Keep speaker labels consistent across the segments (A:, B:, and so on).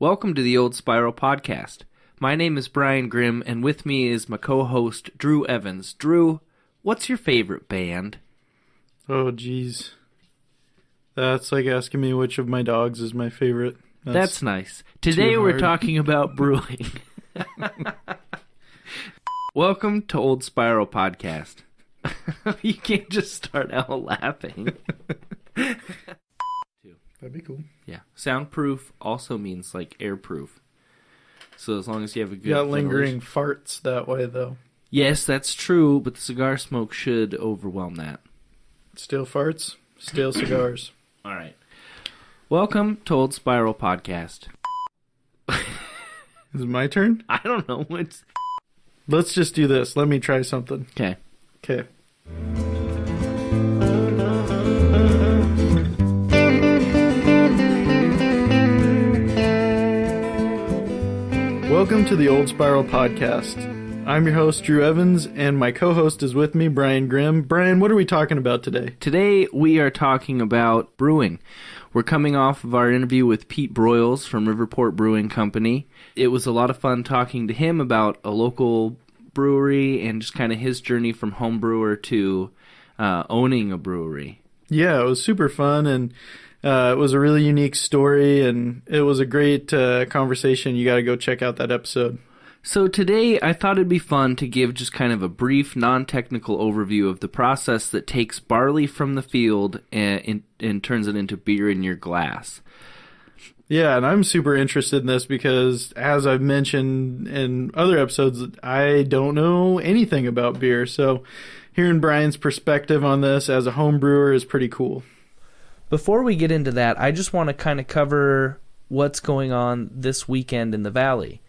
A: Welcome to the Old Spiral Podcast. My name is Brian Grimm, and with me is my co-host, Drew Evans. Drew, what's your favorite band?
B: Oh, geez. That's like asking me which of my dogs is my favorite.
A: That's nice. Today we're talking about brewing. Welcome to Old Spiral Podcast. You can't just start out laughing.
B: That'd be cool.
A: Yeah. Soundproof also means like airproof. So as long as you have a good...
B: You got lingering farts that way, though.
A: Yes, that's true, but the cigar smoke should overwhelm that.
B: Still farts, still cigars.
A: All right. Welcome to Old Spiral Podcast.
B: Is it my turn?
A: I don't know.
B: Let's just do this. Let me try something.
A: Okay.
B: Okay. Welcome to the Old Spiral Podcast. I'm your host, Drew Evans, and my co-host is with me, Brian Grimm. Brian, what are we talking about today?
A: Today, we are talking about brewing. We're coming off of our interview with Pete Broyles from Riverport Brewing Company. It was a lot of fun talking to him about a local brewery and just kind of his journey from home brewer to owning a brewery.
B: Yeah, it was super fun, and it was a really unique story, and it was a great conversation. You got to go check out that episode.
A: So today, I thought it'd be fun to give just kind of a brief, non-technical overview of the process that takes barley from the field and turns it into beer in your glass.
B: Yeah, and I'm super interested in this because, as I've mentioned in other episodes, I don't know anything about beer. So hearing Brian's perspective on this as a home brewer is pretty cool.
A: Before we get into that, I just want to kind of cover what's going on this weekend in the Valley.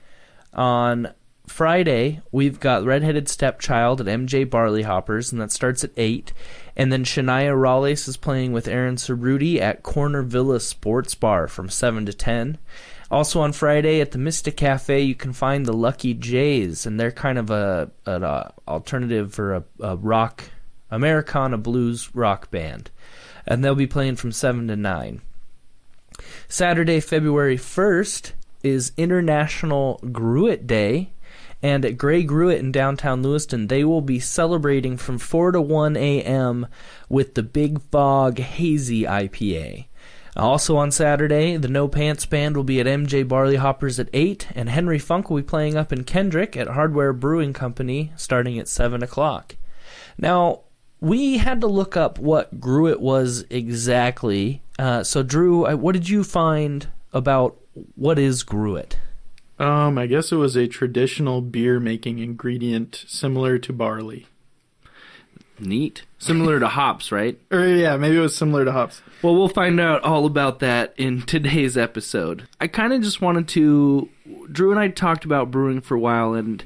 A: On Friday, we've got Redheaded Stepchild at MJ Barley Hoppers, and that starts at 8. And then Shania Rawless is playing with Aaron Cerruti at Corner Villa Sports Bar from 7 to 10. Also on Friday at the Mystic Cafe, you can find the Lucky Jays, and they're kind of an alternative for a rock, Americana blues rock band. And they'll be playing from 7 to 9. Saturday, February 1st, is International Gruit Day, and at Grey Gruit in downtown Lewiston, they will be celebrating from 4 to 1 a.m. with the Big Fog Hazy IPA. Also on Saturday, the No Pants Band will be at MJ Barley Hoppers at 8, and Henry Funk will be playing up in Kendrick at Hardware Brewing Company starting at 7 o'clock. Now, we had to look up what Gruit was exactly. So, Drew, what did you find about what is Gruit?
B: I guess it was a traditional beer-making ingredient similar to barley.
A: Neat. Similar to hops, right?
B: Or yeah, maybe it was similar to hops.
A: Well, we'll find out all about that in today's episode. I kind of just wanted to... Drew and I talked about brewing for a while, and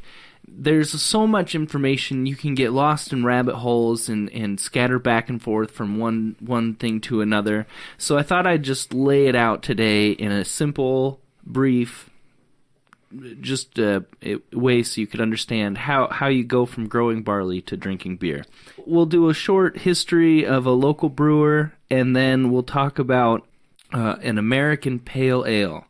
A: there's so much information. You can get lost in rabbit holes and scatter back and forth from one thing to another. So I thought I'd just lay it out today in a simple, brief, just way so you could understand how you go from growing barley to drinking beer. We'll do a short history of a local brewer, and then we'll talk about an American Pale Ale.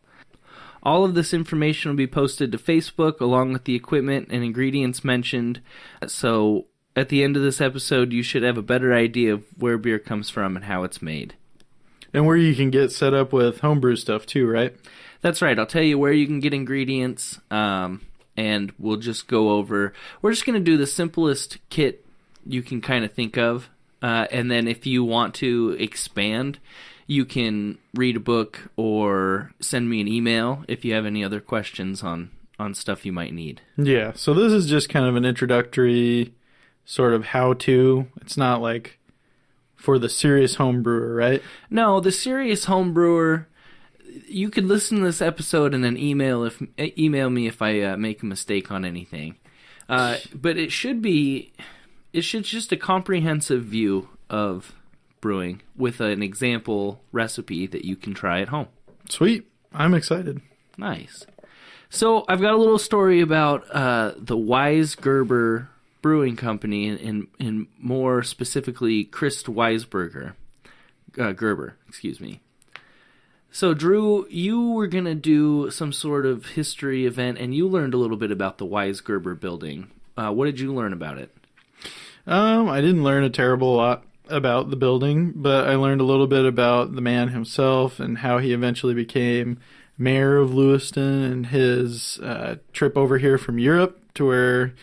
A: All of this information will be posted to Facebook along with the equipment and ingredients mentioned. So at the end of this episode, you should have a better idea of where beer comes from and how it's made.
B: And where you can get set up with homebrew stuff too, right?
A: That's right. I'll tell you where you can get ingredients, and we'll just go over... We're just going to do the simplest kit you can kind of think of, and then if you want to expand... You can read a book or send me an email if you have any other questions on stuff you might need.
B: Yeah, so this is just kind of an introductory sort of how-to. It's not like for the serious home brewer, right?
A: No, the serious home brewer, you could listen to this episode and then email me if I make a mistake on anything. But it should just a comprehensive view of brewing with an example recipe that you can try at home.
B: Sweet. I'm excited.
A: Nice. So I've got a little story about the Wise Gerber Brewing Company and more specifically Chris Weisberger. Gerber, excuse me. So, Drew, you were going to do some sort of history event, and you learned a little bit about the Weisgerber building. What did you learn about it?
B: I didn't learn a terrible lot about the building, but I learned a little bit about the man himself and how he eventually became mayor of Lewiston and his trip over here from Europe to where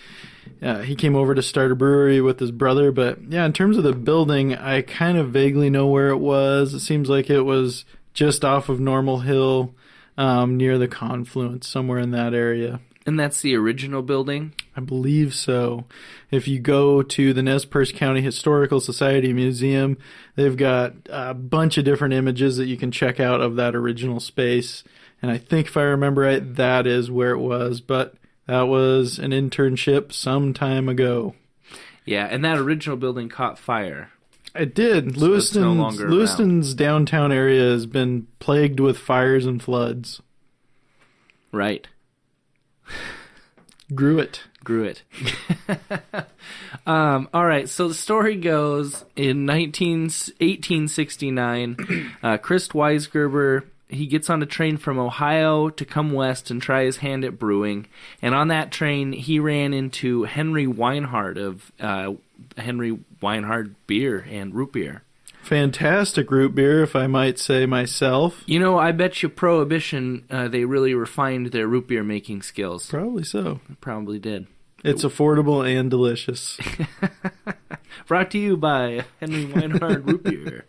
B: he came over to start a brewery with his brother. But yeah, in terms of the building, I kind of vaguely know where it was. It seems like it was just off of Normal Hill, near the confluence, somewhere in that area.
A: And that's the original building?
B: I believe so. If you go to the Nez Perce County Historical Society Museum, they've got a bunch of different images that you can check out of that original space. And I think if I remember right, that is where it was. But that was an internship some time ago.
A: Yeah, and that original building caught fire.
B: It did.
A: So it's no longer
B: Lewiston's downtown area has been plagued with fires and floods.
A: Right.
B: Grew it.
A: All right, so the story goes in 1869, Chris Weisgerber, he gets on a train from Ohio to come west and try his hand at brewing. And on that train, he ran into Henry Weinhard of Henry Weinhard Beer and Root Beer.
B: Fantastic root beer, if I might say myself.
A: You know, I bet you Prohibition, they really refined their root beer making skills.
B: Probably so.
A: Probably did.
B: It's affordable and delicious.
A: Brought to you by Henry Weinhard Root Beer.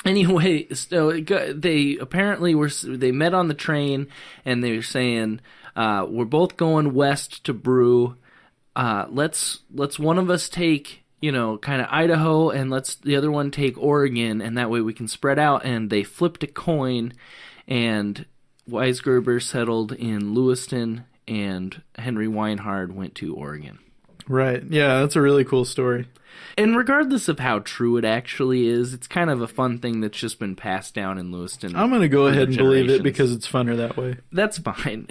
A: Anyway, so they apparently they met on the train, and they were saying, we're both going west to brew. Let's one of us take, kind of Idaho, and let's the other one take Oregon, and that way we can spread out. And they flipped a coin, and Weisgerber settled in Lewiston, and Henry Weinhard went to Oregon.
B: Right. Yeah, that's a really cool story.
A: And regardless of how true it actually is, it's kind of a fun thing that's just been passed down in Lewiston.
B: I'm going to go ahead and believe it because it's funner that way.
A: That's fine.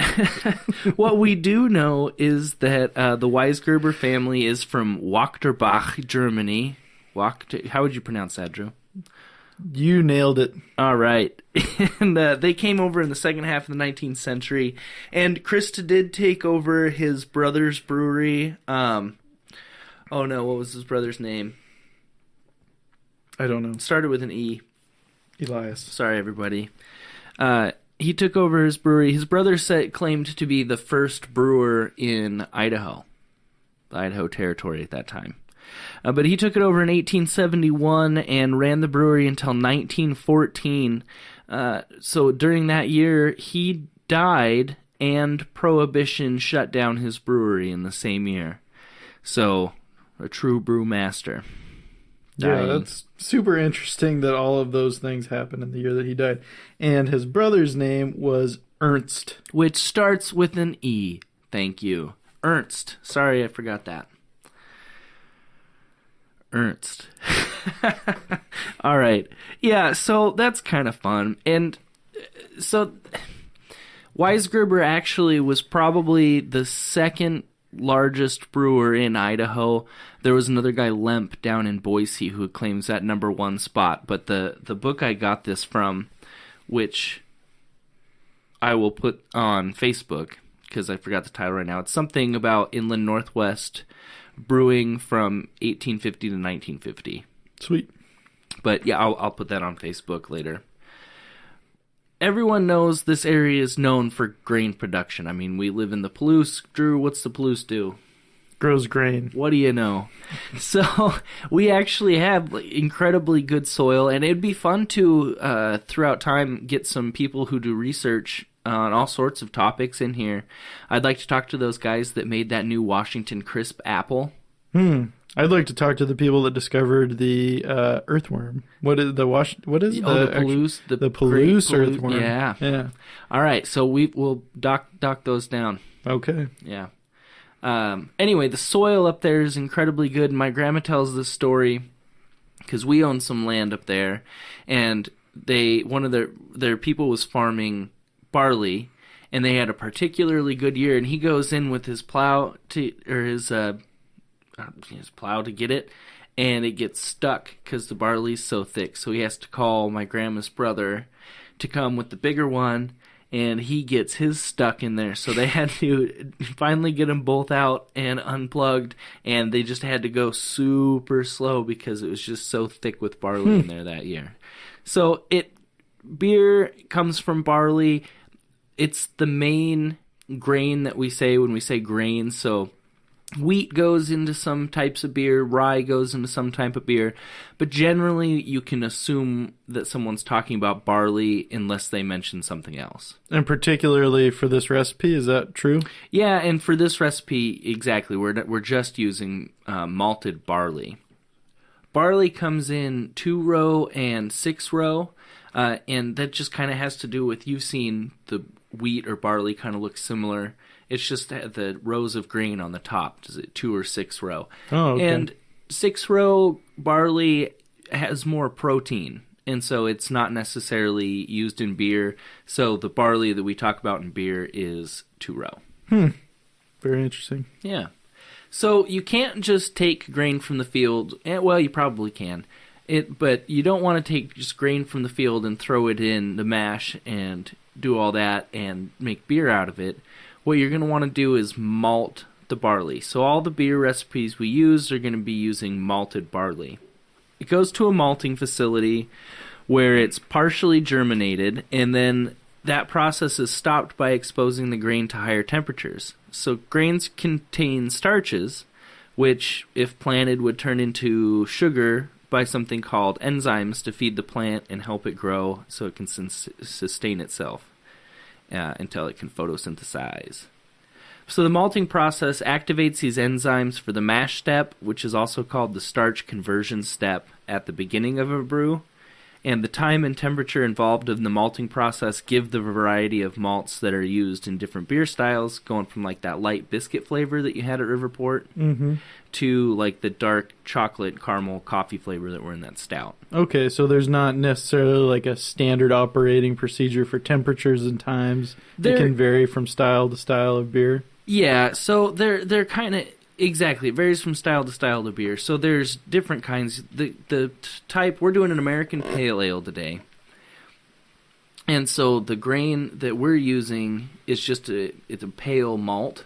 A: What we do know is that the Weisgerber family is from Wachterbach, Germany. How would you pronounce that, Drew?
B: You nailed it.
A: All right. And they came over in the second half of the 19th century. And Krista did take over his brother's brewery. Oh no, what was his brother's name?
B: I don't know.
A: It started with an E.
B: Elias.
A: Sorry, everybody. He took over his brewery. His brother claimed to be the first brewer in Idaho, the Idaho Territory at that time. But he took it over in 1871 and ran the brewery until 1914. So during that year, he died, and Prohibition shut down his brewery in the same year. So, a true brewmaster.
B: Yeah, that's super interesting that all of those things happened in the year that he died. And his brother's name was Ernst.
A: Which starts with an E. Thank you. Ernst. Sorry, I forgot that. Ernst. All right. Yeah, so that's kind of fun. And so Weisgerber actually was probably the second largest brewer in Idaho. There was another guy, Lemp, down in Boise, who claims that number one spot. But the book I got this from, which I will put on Facebook, because I forgot the title right now. It's something about Inland Northwest brewing from 1850 to 1950.
B: Sweet. But
A: yeah, I'll put that on Facebook later. Everyone knows this area is known for grain production. I mean, we live in the Palouse. Drew, what's the Palouse do?
B: Grows grain.
A: What do you know? So we actually have incredibly good soil, and it'd be fun to, throughout time, get some people who do research on all sorts of topics in here. I'd like to talk to those guys that made that new Washington Crisp apple.
B: I'd like to talk to the people that discovered the earthworm. What is the Palouse? The Palouse earthworm.
A: Yeah. All right, so we'll dock those down.
B: Okay.
A: Yeah. Anyway, the soil up there is incredibly good. My grandma tells this story because we own some land up there, and one of their people was farming barley, and they had a particularly good year. And he goes in with his plow to get it, and it gets stuck because the barley's so thick. So he has to call my grandma's brother to come with the bigger one, and he gets his stuck in there. So they had to finally get them both out and unplugged, and they just had to go super slow because it was just so thick with barley in there that year. So beer comes from barley. It's the main grain that we say when we say grain. So wheat goes into some types of beer, rye goes into some type of beer, but generally you can assume that someone's talking about barley unless they mention something else.
B: And particularly for this recipe, is that true?
A: Yeah, and for this recipe, exactly, we're just using malted barley. Barley comes in 2-row and 6-row, and that just kind of has to do with you've seen the wheat or barley kind of look similar. It's just the rows of grain on the top. Is it 2 or 6 row?
B: Oh, okay.
A: And 6-row barley has more protein, and so it's not necessarily used in beer. So the barley that we talk about in beer is 2-row.
B: Very interesting.
A: Yeah. So you can't just take grain from the field. Well, you probably can. But you don't want to take just grain from the field and throw it in the mash and do all that and make beer out of it. What you're going to want to do is malt the barley. So all the beer recipes we use are going to be using malted barley. It goes to a malting facility where it's partially germinated, and then that process is stopped by exposing the grain to higher temperatures. So grains contain starches, which, if planted, would turn into sugar by something called enzymes to feed the plant and help it grow so it can sustain itself until it can photosynthesize. So the malting process activates these enzymes for the mash step, which is also called the starch conversion step at the beginning of a brew. And the time and temperature involved in the malting process give the variety of malts that are used in different beer styles, going from like that light biscuit flavor that you had at Riverport to like the dark chocolate caramel coffee flavor that were in that stout.
B: Okay, so there's not necessarily like a standard operating procedure for temperatures and times. It can vary from style to style of beer.
A: Yeah, so they're kind of... Exactly. It varies from style to style of beer. So there's different kinds. The type, we're doing an American Pale Ale today. And so the grain that we're using is just it's a pale malt.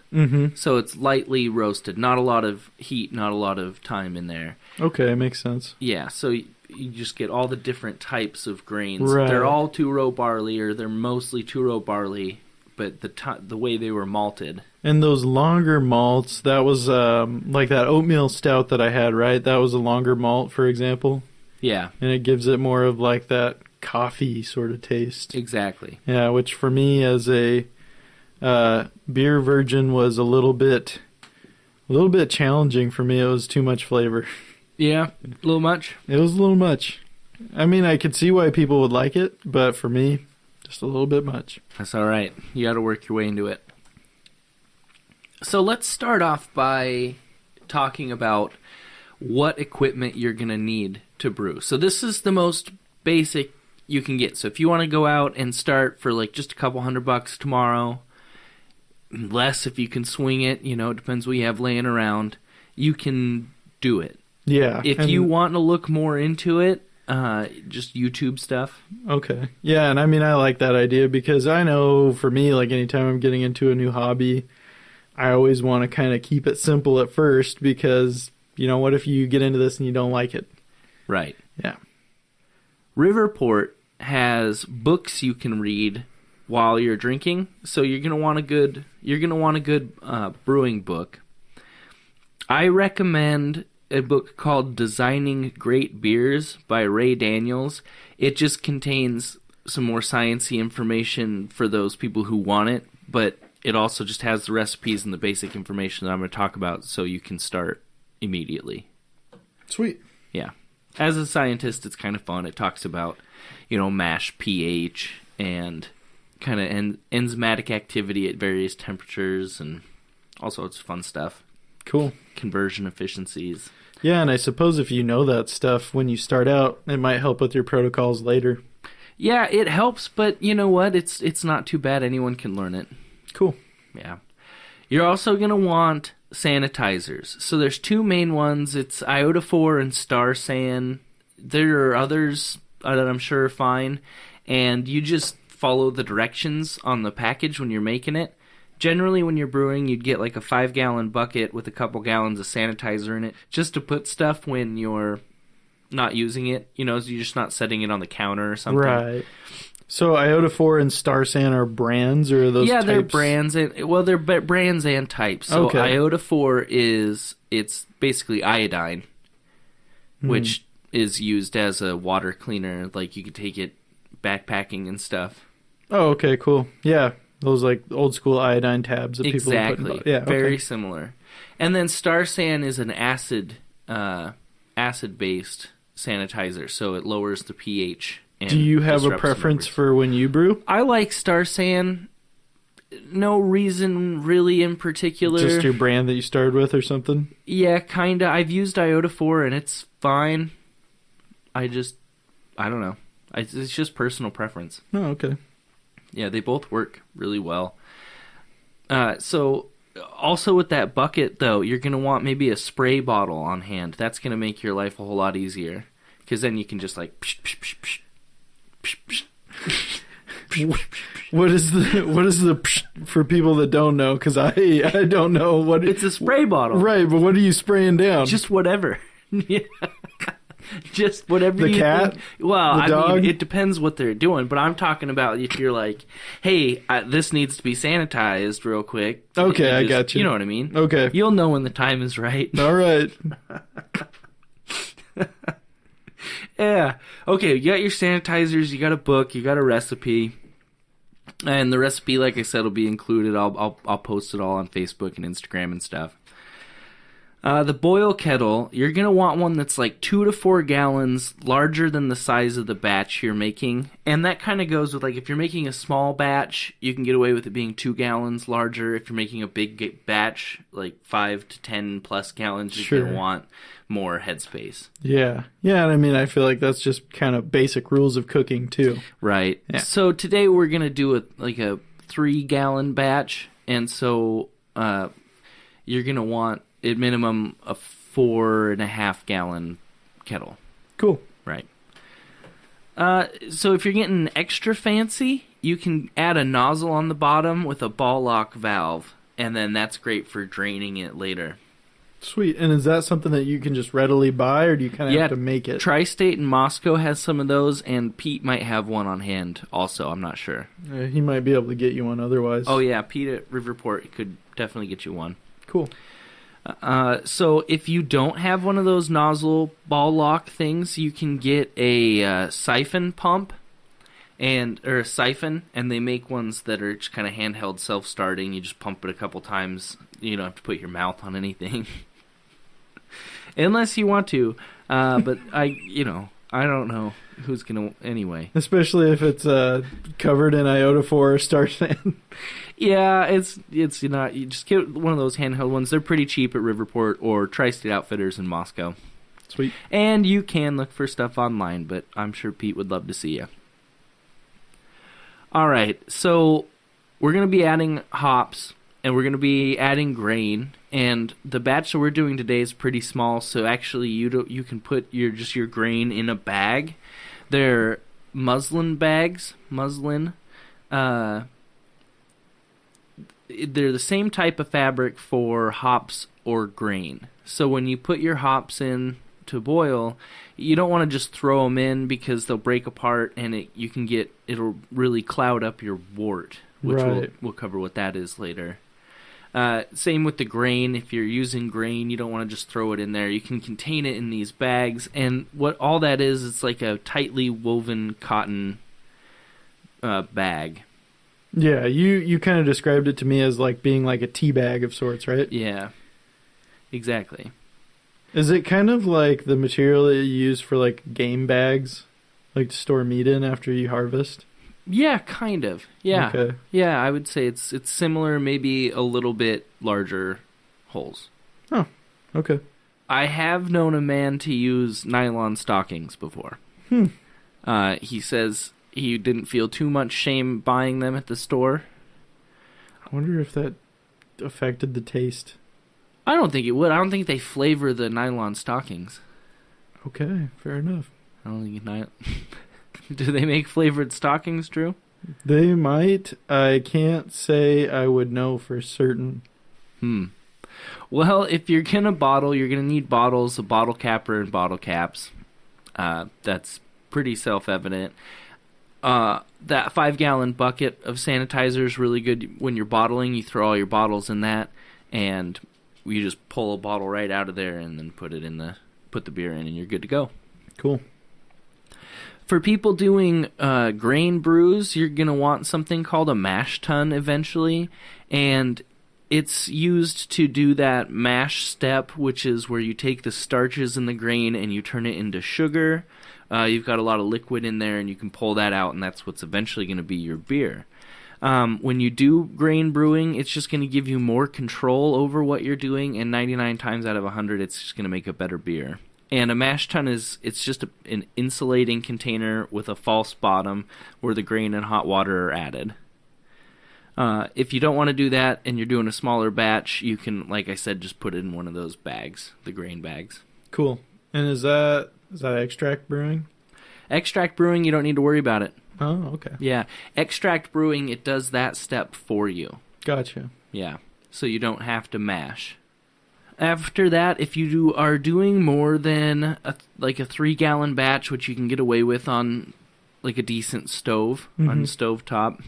A: So it's lightly roasted. Not a lot of heat, not a lot of time in there.
B: Okay, makes sense.
A: Yeah, so you just get all the different types of grains.
B: Right.
A: They're all 2-row barley, or they're mostly 2-row barley, but the way they were malted.
B: And those longer malts, that was like that oatmeal stout that I had, right? That was a longer malt, for example.
A: Yeah.
B: And it gives it more of like that coffee sort of taste.
A: Exactly.
B: Yeah, which for me as a beer virgin was a little bit challenging for me. It was too much flavor.
A: Yeah, a little much?
B: It was a little much. I mean, I could see why people would like it, but for me, just a little bit much.
A: That's all right. You got to work your way into it. So let's start off by talking about what equipment you're going to need to brew. So this is the most basic you can get. So if you want to go out and start for like just a couple $100 tomorrow, less if you can swing it, it depends what you have laying around, you can do it.
B: Yeah.
A: If you want to look more into it, just YouTube stuff.
B: Okay. Yeah, and I mean, I like that idea because I know for me, like anytime I'm getting into a new hobby, I always want to kind of keep it simple at first because, what if you get into this and you don't like it?
A: Right.
B: Yeah.
A: Riverport has books you can read while you're drinking, so you're gonna want a good brewing book. I recommend a book called Designing Great Beers by Ray Daniels. It just contains some more sciencey information for those people who want it, but it also just has the recipes and the basic information that I'm going to talk about so you can start immediately.
B: Sweet.
A: Yeah. As a scientist, it's kind of fun. It talks about, mash pH and kind of enzymatic activity at various temperatures and all sorts of fun stuff.
B: Cool.
A: Conversion efficiencies.
B: Yeah, and I suppose if you know that stuff when you start out, it might help with your protocols later.
A: Yeah, it helps, but you know what? It's not too bad. Anyone can learn it.
B: Cool.
A: Yeah. You're also going to want sanitizers. So there's two main ones. It's iodophor and Star San. There are others that I'm sure are fine. And you just follow the directions on the package when you're making it. Generally, when you're brewing, you'd get like a 5-gallon bucket with a couple gallons of sanitizer in it, just to put stuff when you're not using it. You know, you're just not setting it on the counter or something.
B: Right. So iodophor and Star San are brands, or are those types?
A: They're brands. They're brands and types. So iodophor it's basically iodine, which is used as a water cleaner. Like, you could take it backpacking and stuff.
B: Oh, okay, cool. Yeah, those like old school iodine tabs that people put in. Yeah, okay.
A: Very similar. And then Star San is an acid based sanitizer, so it lowers the pH.
B: Do you have a preference for when you brew?
A: I like Star San. No reason really in particular.
B: Just your brand that you started with or something?
A: Yeah, kinda. I've used iodophor and it's fine. I don't know. It's just personal preference.
B: Oh, okay.
A: Yeah, they both work really well. So, also with that bucket, though, you're going to want maybe a spray bottle on hand. That's going to make your life a whole lot easier. Because then you can just like...
B: What is the for people that don't know? Because I don't know what...
A: It's a spray bottle.
B: Right, but what are you spraying down?
A: Just whatever. Yeah. Just whatever
B: the cat?
A: Well,
B: the dog?
A: I mean, it depends what they're doing, but I'm talking about if you're like, hey, this needs to be sanitized real quick.
B: Okay, I got you.
A: You know what I mean?
B: Okay.
A: You'll know when the time is right.
B: All right.
A: Yeah. Okay, you got your sanitizers, you got a book, you got a recipe. And the recipe, like I said, will be included. I'll post it all on Facebook and Instagram and stuff. The boil kettle, you're going to want one that's like 2 to 4 gallons, larger than the size of the batch you're making. And that kind of goes with, like, if you're making a small batch, you can get away with it being 2 gallons larger. If you're making a big batch, like 5 to 10 plus gallons, you're going to want more headspace.
B: Yeah. Yeah, and I mean, I feel like that's just kind of basic rules of cooking, too.
A: Right.
B: Yeah.
A: So today we're going to do a 3-gallon batch. And so you're going to want... at minimum, a 4.5-gallon kettle.
B: Cool.
A: Right. So if you're getting extra fancy, you can add a nozzle on the bottom with a ball lock valve, and then that's great for draining it later.
B: Sweet. And is that something that you can just readily buy, or do you kind of have to make it?
A: Tri-State in Moscow has some of those, and Pete might have one on hand also. I'm not sure.
B: He might be able to get you one otherwise.
A: Oh, yeah. Pete at Riverport could definitely get you one.
B: Cool.
A: So if you don't have one of those nozzle ball lock things, you can get a siphon pump or a siphon, and they make ones that are just kind of handheld, self-starting. You just pump it a couple times. You don't have to put your mouth on anything, unless you want to. But I don't know who's gonna anyway.
B: Especially if it's covered in iodophor or Star San.
A: Yeah, it's not. You just get one of those handheld ones. They're pretty cheap at Riverport or Tri-State Outfitters in Moscow.
B: Sweet.
A: And you can look for stuff online, but I'm sure Pete would love to see you. All right, so we're going to be adding hops, and we're going to be adding grain. And the batch that we're doing today is pretty small, so actually you can put your grain in a bag. They're muslin bags. They're the same type of fabric for hops or grain. So when you put your hops in to boil, you don't want to just throw them in because they'll break apart and it'll really cloud up your wort, which we'll cover what that is later. Same with the grain. If you're using grain, you don't want to just throw it in there. You can contain it in these bags, and what all that is, it's like a tightly woven cotton bag.
B: Yeah, you kind of described it to me as like being like a tea bag of sorts, right?
A: Yeah, exactly.
B: Is it kind of like the material that you use for like game bags, like to store meat in after you harvest?
A: Yeah, kind of. Yeah.
B: Okay.
A: Yeah, I would say it's similar, maybe a little bit larger holes.
B: Oh, okay.
A: I have known a man to use nylon stockings before. He says he didn't feel too much shame buying them at the store.
B: I wonder if that affected the taste.
A: I don't think it would. I don't think they flavor the nylon stockings.
B: Okay, fair enough.
A: I don't think Do they make flavored stockings, Drew?
B: They might. I can't say I would know for certain.
A: Well, if you're going to bottle, you're going to need bottles, a bottle capper, and bottle caps. That's pretty self-evident. That 5-gallon bucket of sanitizer is really good when you're bottling. You throw all your bottles in that, and you just pull a bottle right out of there and then put the beer in, and you're good to go.
B: Cool.
A: For people doing grain brews, you're going to want something called a mash tun eventually, and it's used to do that mash step, which is where you take the starches in the grain and you turn it into sugar. You've got a lot of liquid in there, and you can pull that out, and that's what's eventually going to be your beer. When you do grain brewing, it's just going to give you more control over what you're doing, and 99 times out of 100, it's just going to make a better beer. And a mash tun it's just an insulating container with a false bottom where the grain and hot water are added. If you don't want to do that and you're doing a smaller batch, you can, like I said, just put it in one of those bags, the grain bags.
B: Cool. And is that extract brewing?
A: Extract brewing, you don't need to worry about it.
B: Oh, okay.
A: Yeah. Extract brewing, it does that step for you.
B: Gotcha.
A: Yeah. So you don't have to mash. After that, if you are doing more than a 3-gallon batch, which you can get away with on like a decent stove, on stove top,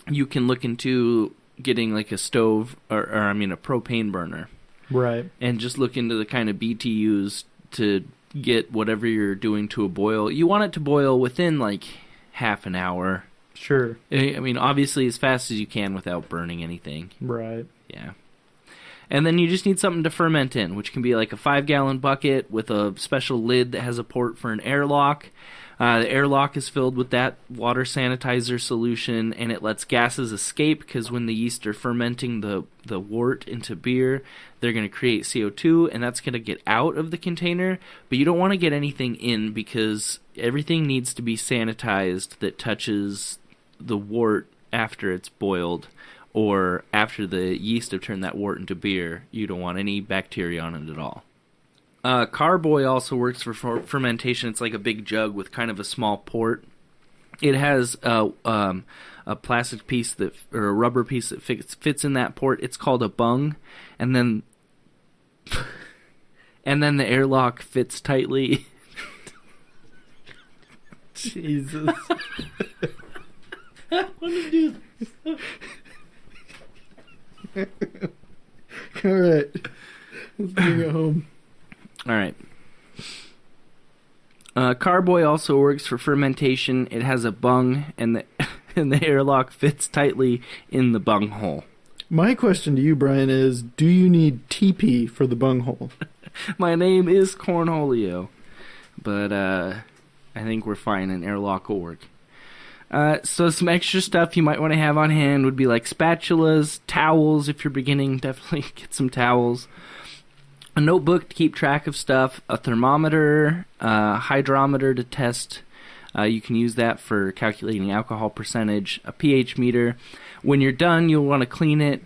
A: you can look into getting like a stove or a propane burner.
B: Right.
A: And just look into the kind of BTUs to get whatever you're doing to a boil. You want it to boil within like half an hour.
B: Sure.
A: I mean, obviously as fast as you can without burning anything.
B: Right.
A: Yeah. And then you just need something to ferment in, which can be like a 5-gallon bucket with a special lid that has a port for an airlock. The airlock is filled with that water sanitizer solution, and it lets gases escape because when the yeast are fermenting the wort into beer, they're going to create CO2, and that's going to get out of the container. But you don't want to get anything in because everything needs to be sanitized that touches the wort after it's boiled. Or after the yeast have turned that wort into beer, you don't want any bacteria on it at all. Carboy also works for fermentation. It's like a big jug with kind of a small port. It has a plastic piece or a rubber piece that fits in that port. It's called a bung, and then the airlock fits tightly.
B: Jesus.
A: I want to do this.
B: All right. Let's bring it home.
A: All right. Carboy also works for fermentation. It has a bung, and the airlock fits tightly in the bung hole.
B: My question to you, Brian, is do you need TP for the bung hole?
A: My name is Cornholio, but I think we're fine, and airlock will work. So some extra stuff you might want to have on hand would be like spatulas, towels if you're beginning, definitely get some towels. A notebook to keep track of stuff, a thermometer, hydrometer to test. You can use that for calculating alcohol percentage, a pH meter. When you're done, you'll want to clean it.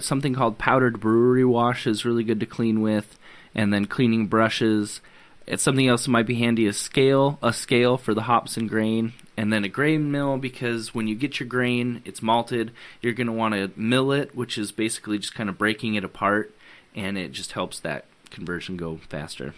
A: Something called powdered brewery wash is really good to clean with, and then cleaning brushes. It's something else that might be handy, a scale for the hops and grain, and then a grain mill, because when you get your grain, it's malted, you're going to want to mill it, which is basically just kind of breaking it apart, and it just helps that conversion go faster.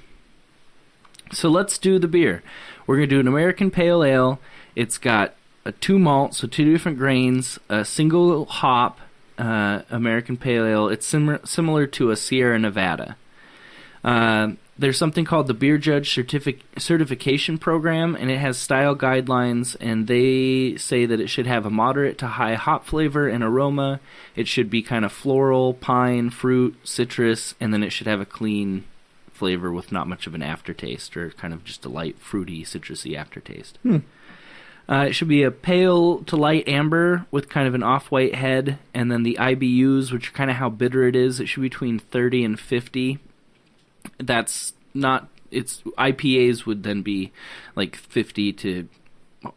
A: So let's do the beer. We're going to do an American Pale Ale. It's got a 2 malt, so 2 different grains, a single hop American Pale Ale. It's similar to a Sierra Nevada. There's something called the Beer Judge Certification Program, and it has style guidelines, and they say that it should have a moderate to high hop flavor and aroma. It should be kind of floral, pine, fruit, citrus, and then it should have a clean flavor with not much of an aftertaste, or kind of just a light, fruity, citrusy aftertaste. It should be a pale to light amber with kind of an off-white head, and then the IBUs, which are kind of how bitter it is, it should be between 30 and 50. That's not, it's IPAs would then be like 50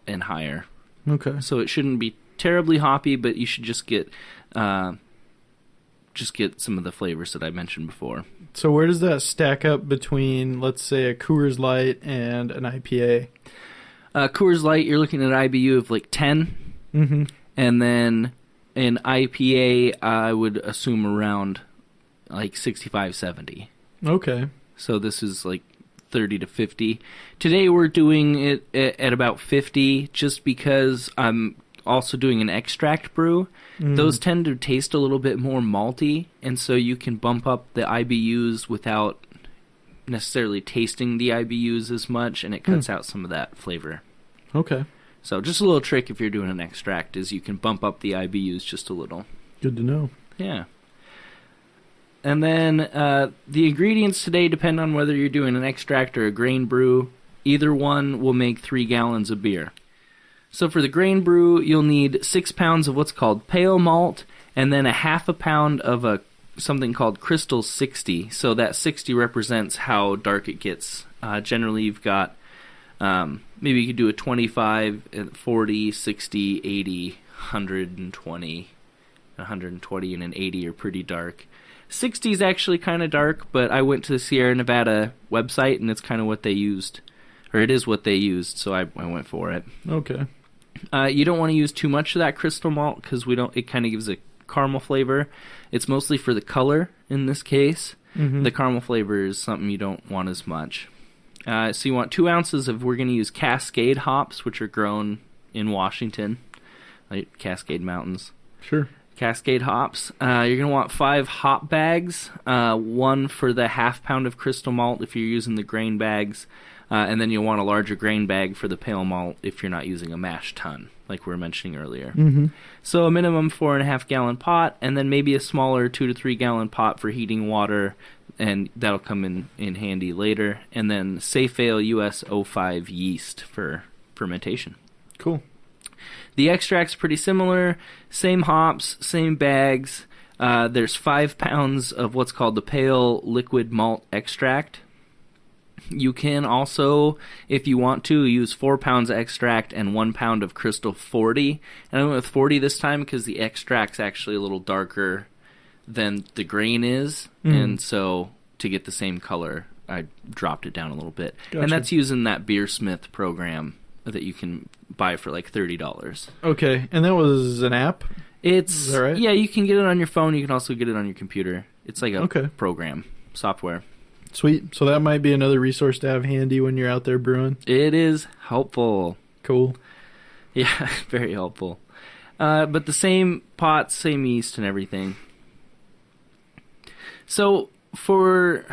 A: and higher. Okay. So it shouldn't be terribly hoppy, but you should just get just get some of the flavors that I mentioned before.
B: So where does that stack up between, let's say, a Coors Light and an IPA?
A: Coors Light, you're looking at an IBU of like 10.
B: Mm-hmm.
A: And then an IPA, I would assume around like 65, 70.
B: Okay.
A: So this is like 30 to 50. Today we're doing it at about 50 just because I'm also doing an extract brew. Those tend to taste a little bit more malty, and so you can bump up the IBUs without necessarily tasting the IBUs as much, and it cuts out some of that flavor.
B: Okay.
A: So just a little trick if you're doing an extract is you can bump up the IBUs just a little.
B: Good to know.
A: Yeah. And then the ingredients today depend on whether you're doing an extract or a grain brew. Either one will make 3 gallons of beer. So for the grain brew, you'll need 6 pounds of what's called pale malt, and then a half a pound of something called Crystal 60. So that 60 represents how dark it gets. Generally, you've got, maybe you could do a 25, 40, 60, 80, 120. 120 and an 80 are pretty dark. 60 is actually kind of dark, but I went to the Sierra Nevada website, and it's kind of what they used. Or it is what they used, so I went for it.
B: Okay.
A: You don't want to use too much of that crystal malt because it kind of gives a caramel flavor. It's mostly for the color in this case. Mm-hmm. The caramel flavor is something you don't want as much. So you want 2 ounces of, we're going to use Cascade hops, which are grown in Washington, like Cascade Mountains.
B: Sure.
A: Cascade hops. You're going to want 5 hop bags, 1 for the half pound of crystal malt if you're using the grain bags. And then you'll want a larger grain bag for the pale malt if you're not using a mash tun, like we were mentioning earlier.
B: Mm-hmm.
A: So a minimum 4.5 gallon pot, and then maybe a smaller 2 to 3 gallon pot for heating water, and that'll come in handy later. And then Safe Ale US 05 yeast for fermentation.
B: Cool.
A: The extract's pretty similar, same hops, same bags. There's 5 pounds of what's called the pale liquid malt extract. You can also, if you want to, use 4 pounds of extract and 1 pound of Crystal 40. And I went with 40 this time because the extract's actually a little darker than the grain is. And so to get the same color, I dropped it down a little bit. Gotcha. And that's using that Beersmith program that you can buy for like $30.
B: Okay, and that was an app?
A: Is
B: that right?
A: Yeah, you can get it on your phone. You can also get it on your computer. It's like a program, software.
B: Sweet. So that might be another resource to have handy when you're out there brewing.
A: It is helpful.
B: Cool.
A: Yeah, very helpful. But the same pot, same yeast and everything. So for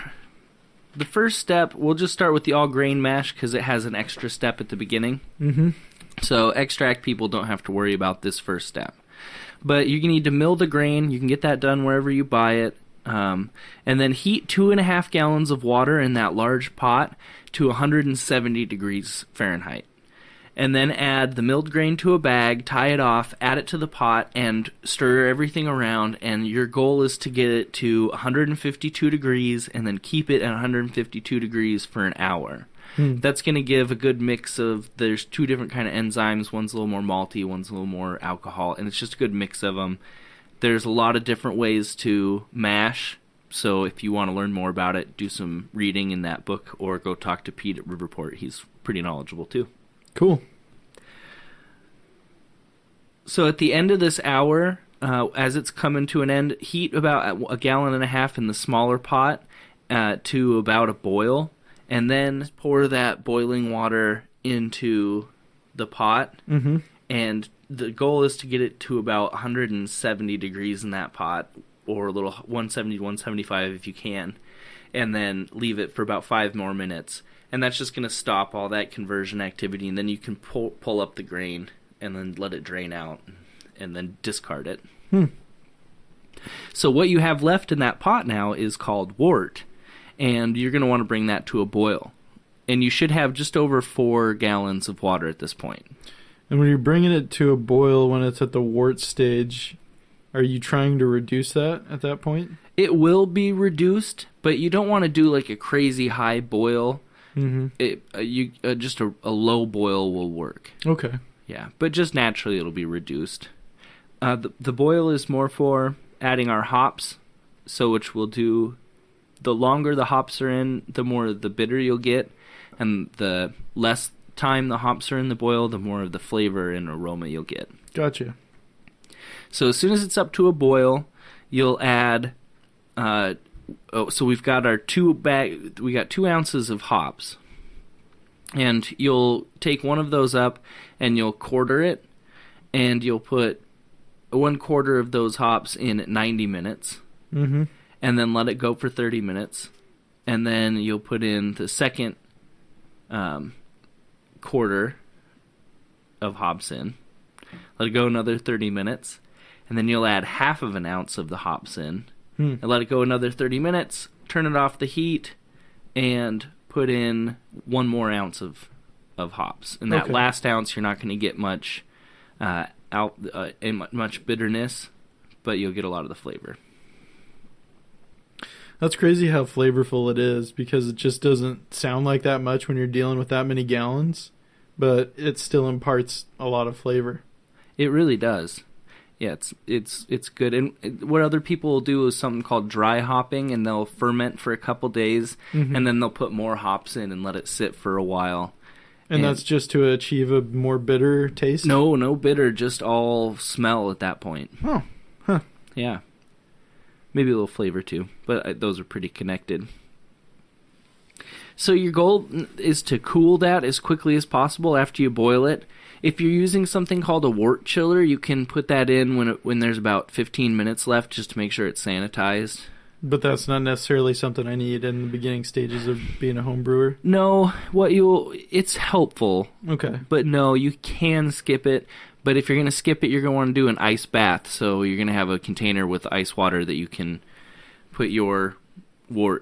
A: the first step, we'll just start with the all grain mash because it has an extra step at the beginning. Mm-hmm. So extract people don't have to worry about this first step. But you need to mill the grain. You can get that done wherever you buy it. And then heat 2.5 gallons of water in that large pot to 170 degrees Fahrenheit. And then add the milled grain to a bag, tie it off, add it to the pot, and stir everything around. And your goal is to get it to 152 degrees and then keep it at 152 degrees for an hour. That's going to give a good mix of, there's 2 different kind of enzymes. One's a little more malty, one's a little more alcohol, and it's just a good mix of them. There's a lot of different ways to mash, so if you want to learn more about it, do some reading in that book or go talk to Pete at Riverport. He's pretty knowledgeable too.
B: Cool.
A: So at the end of this hour, as it's coming to an end, heat about 1.5 gallons in the smaller pot to about a boil, and then pour that boiling water into the pot, and the goal is to get it to about 170 degrees in that pot, or a little 170, 175 if you can, and then leave it for about 5 more minutes. And that's just going to stop all that conversion activity, and then you can pull up the grain and then let it drain out and then discard it. So what you have left in that pot now is called wort, and you're going to want to bring that to a boil. And you should have just over 4 gallons of water at this point.
B: And when you're bringing it to a boil when it's at the wort stage, are you trying to reduce that at that point?
A: It will be reduced, but you don't want to do like a crazy high boil. Just a low boil will work.
B: Okay.
A: Yeah, but just naturally it'll be reduced. The boil is more for adding our hops which will do, the longer the hops are in, the more the bitter you'll get, and the less time the hops are in the boil, the more of the flavor and aroma you'll get.
B: Gotcha.
A: So as soon as it's up to a boil, you'll add, so we've got our 2 ounces of hops. And you'll take one of those up and you'll quarter it, and you'll put 1/4 of those hops in at 90 minutes.
B: Mm-hmm.
A: And then let it go for 30 minutes. And then you'll put in the second quarter of hops in. Let it go another 30 minutes. And then you'll add 1/2 ounce of the hops in. And let it go another 30 minutes. Turn it off the heat. And put in 1 more ounce of hops. And that last ounce, you're not going to get much much bitterness, but you'll get a lot of the flavor.
B: That's crazy how flavorful it is, because it just doesn't sound like that much when you're dealing with that many gallons, but it still imparts a lot of flavor.
A: It really does. Yeah, it's good. And what other people will do is something called dry hopping, and they'll ferment for a couple days, and then they'll put more hops in and let it sit for a while.
B: And that's just to achieve a more bitter taste?
A: No bitter, just all smell at that point.
B: Oh, huh.
A: Yeah. Maybe a little flavor too, but those are pretty connected. So your goal is to cool that as quickly as possible after you boil it. If you're using something called a wort chiller, you can put that in when there's about 15 minutes left, just to make sure it's sanitized.
B: But that's not necessarily something I need in the beginning stages of being a home brewer?
A: No, it's helpful.
B: Okay.
A: But no, you can skip it. But if you're going to skip it, you're going to want to do an ice bath. So you're going to have a container with ice water that you can put your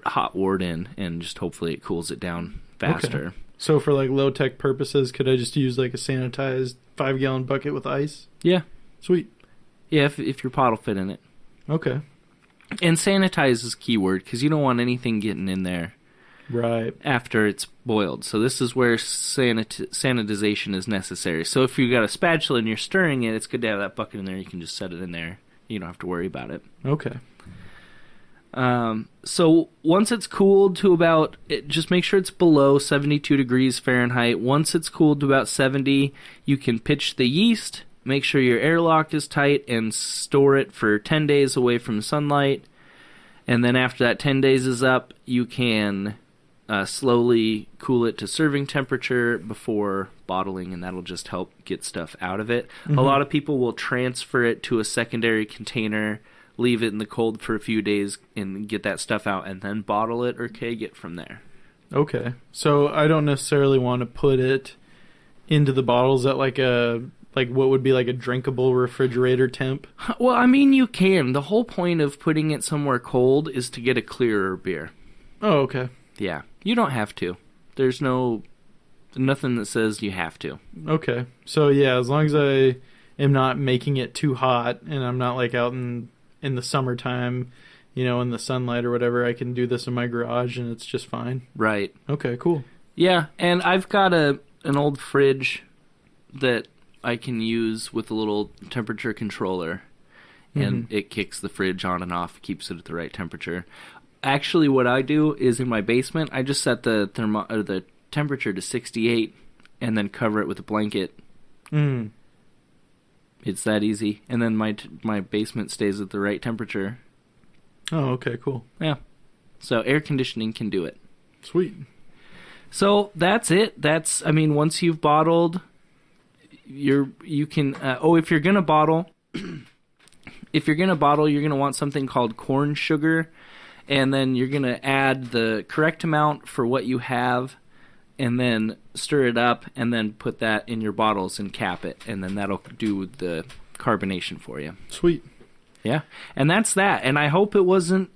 A: hot wort in, and just hopefully it cools it down faster.
B: Okay. So for like low-tech purposes, could I just use like a sanitized 5-gallon bucket with ice?
A: Yeah.
B: Sweet.
A: Yeah, if your pot will fit in it.
B: Okay.
A: And sanitize is keyword, because you don't want anything getting in there
B: right
A: after it's boiled. So this is where sanitization is necessary. So if you've got a spatula and you're stirring it, it's good to have that bucket in there. You can just set it in there. You don't have to worry about it.
B: Okay.
A: So once it's cooled to just make sure it's below 72 degrees Fahrenheit. Once it's cooled to about 70, you can pitch the yeast, make sure your airlock is tight, and store it for 10 days away from sunlight. And then after that 10 days is up, you can slowly cool it to serving temperature before bottling, and that'll just help get stuff out of it. Mm-hmm. A lot of people will transfer it to a secondary container, leave it in the cold for a few days, and get that stuff out, and then bottle it or keg it from there.
B: Okay. So I don't necessarily want to put it into the bottles at like what would be like a drinkable refrigerator temp?
A: Well, I mean, you can. The whole point of putting it somewhere cold is to get a clearer beer.
B: Oh, okay.
A: Yeah. You don't have to. There's nothing that says you have to.
B: Okay. So yeah, as long as I am not making it too hot, and I'm not like out in the summertime, in the sunlight or whatever, I can do this in my garage and it's just fine.
A: Right.
B: Okay, cool.
A: Yeah, and I've got an old fridge that I can use with a little temperature controller, and it kicks the fridge on and off, keeps it at the right temperature. Actually, what I do is in my basement, I just set the temperature to 68 and then cover it with a blanket. It's that easy. And then my basement stays at the right temperature.
B: Oh, okay, cool.
A: Yeah. So air conditioning can do it.
B: Sweet.
A: So that's it. Once you've bottled, you can if you're gonna bottle, you're gonna want something called corn sugar, and then you're gonna add the correct amount for what you have, and then stir it up, and then put that in your bottles and cap it, and then that'll do the carbonation for you.
B: Sweet.
A: Yeah, and that's that. And I hope it wasn't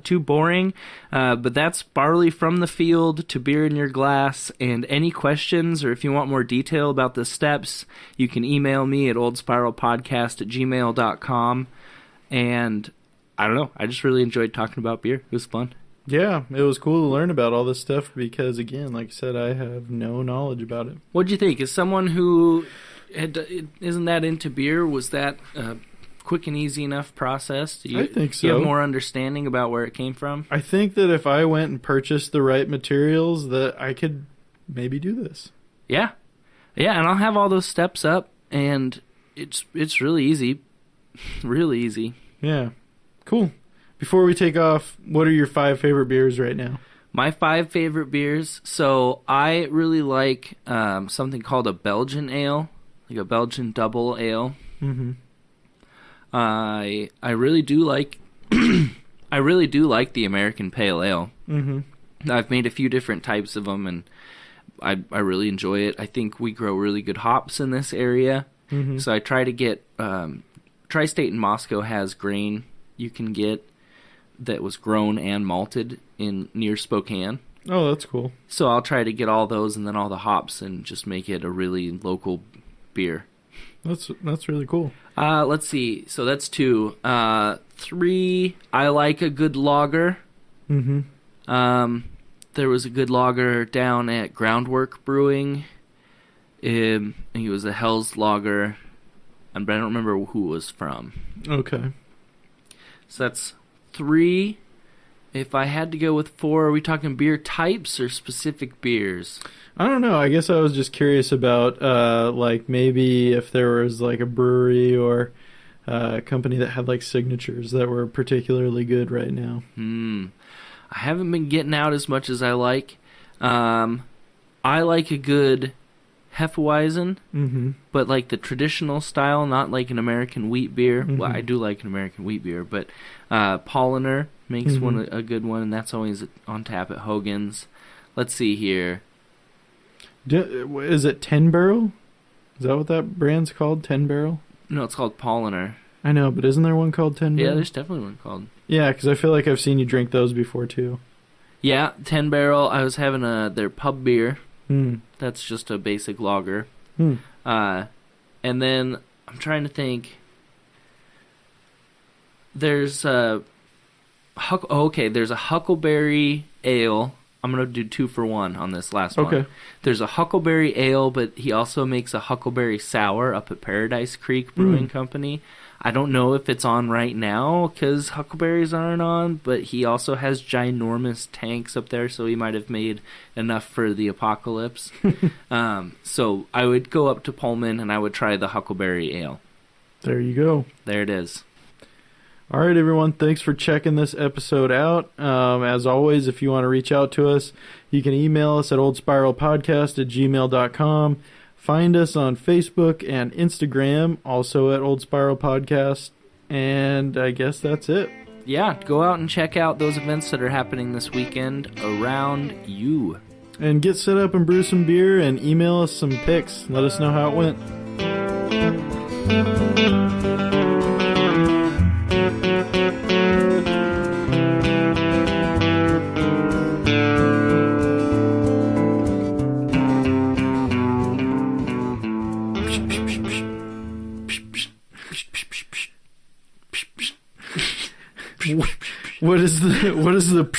A: too boring, but that's barley from the field to beer in your glass. And any questions, or if you want more detail about the steps, you can email me at oldspiralpodcast@gmail.com. And I don't know, I just really enjoyed talking about beer. It was fun.
B: Yeah, it was cool to learn about all this stuff because, again, like I said, I have no knowledge about it.
A: What'd you think? As someone who isn't that into beer, was that quick and easy enough process?
B: I think so.
A: You have more understanding about where it came from?
B: I think that if I went and purchased the right materials, that I could maybe do this.
A: Yeah. Yeah, and I'll have all those steps up, and it's really easy. Really easy.
B: Yeah. Cool. Before we take off, what are your 5 favorite beers right now?
A: My 5 favorite beers. So I really like something called a Belgian ale, like a Belgian double ale.
B: Mm-hmm.
A: I really do like I really do like the American Pale Ale.
B: Mm-hmm.
A: I've made a few different types of them, and I really enjoy it. I think we grow really good hops in this area, so I try to get Tri-State in Moscow has grain you can get that was grown and malted in near Spokane.
B: Oh, that's cool.
A: So I'll try to get all those and then all the hops and just make it a really local beer.
B: That's really cool.
A: Let's see. So that's 2. 3, I like a good lager.
B: Mm-hmm.
A: There was a good lager down at Groundwork Brewing. He was a Hell's lager, but I don't remember who it was from.
B: Okay.
A: So that's 3. If I had to go with 4, are we talking beer types or specific beers?
B: I don't know. I guess I was just curious about, like, maybe if there was, like, a brewery or a company that had, like, signatures that were particularly good right now.
A: I haven't been getting out as much as I like. I like a good Hefeweizen, but like the traditional style, not like an American wheat beer. Well, I do like an American wheat beer, but Polliner makes a good one, and that's always on tap at Hogan's. Let's see here.
B: Is it 10 Barrel? Is that what that brand's called, 10 Barrel?
A: No, it's called Polliner.
B: I know, but isn't there one called 10 Barrel?
A: Yeah, there's definitely one called.
B: Yeah, because I feel like I've seen you drink those before, too.
A: Yeah, 10 Barrel. I was having their pub beer.
B: Mm.
A: That's just a basic lager.
B: Mm.
A: And then I'm trying to think. There's there's a Huckleberry Ale. I'm going to do 2 for 1 on this last one.
B: Okay.
A: There's a Huckleberry Ale, but he also makes a Huckleberry Sour up at Paradise Creek Brewing Company. I don't know if it's on right now because huckleberries aren't on, but he also has ginormous tanks up there, so he might have made enough for the apocalypse. So I would go up to Pullman and I would try the Huckleberry Ale.
B: There you go.
A: There it is.
B: All right, everyone. Thanks for checking this episode out. As always, if you want to reach out to us, you can email us at oldspiralpodcast@gmail.com. Find us on Facebook and Instagram, also at Old Spiral Podcast. And I guess that's it.
A: Yeah, go out and check out those events that are happening this weekend around you.
B: And get set up and brew some beer and email us some pics. Let us know how it went. What is the